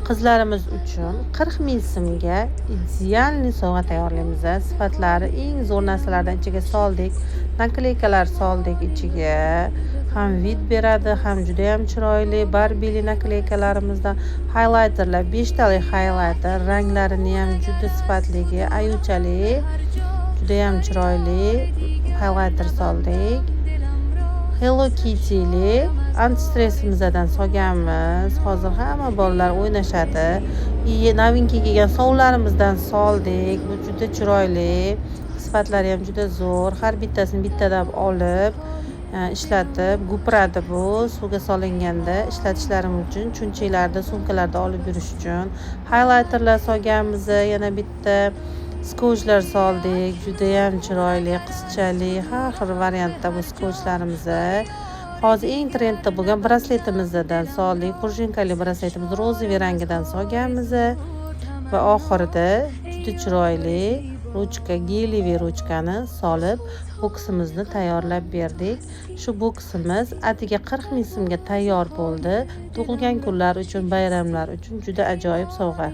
Qizlarimiz uchun 40 ming so'mga idealniy sovg'a tayyorlaymiz. Sifatlari eng zo'r narsalardan ichiga soldik. Nakleykalar soldik ichiga. Ham vid beradi, ham juda ham chiroyli barbili nakleykalarimizdan highlighterlar, 5 tali highlighter, ranglarini ham juda sifatligi, ayuchali, juda ham chiroyli highlighter soldik. Hello Kitty'li antistressimizdan solganmiz. Hozir hamma bolalar o'ynashadi. Novinki kelgan sovlarimizdan soldik. Bu juda chiroyli. Sifatlari ham juda zo'r. Har bittasini bittadan olib, ishlatib, gupiradi bu. Suvga solinganda ishlatishlarim uchun, chunchiklarda, sumkalarda olib yurish uchun. Highlighterlar solganmiz, yana bitta skochlar soldik. Juda ham chiroyli, qizchali, har xil variantda bu skochlarimiz. Hozir eng trendda bo'lgan brasletimizdan soldik. Prujinali brasletimiz rozevi rangidan solganmiz va oxirida juda chiroyli ruchka, geliviy ruchkani solib boksimizni tayyorlab berdik. Shu boksimiz atigi 40 ming so'mga tayyor bo'ldi. Tug'ilgan kunlar uchun, bayramlar uchun juda ajoyib sovg'a.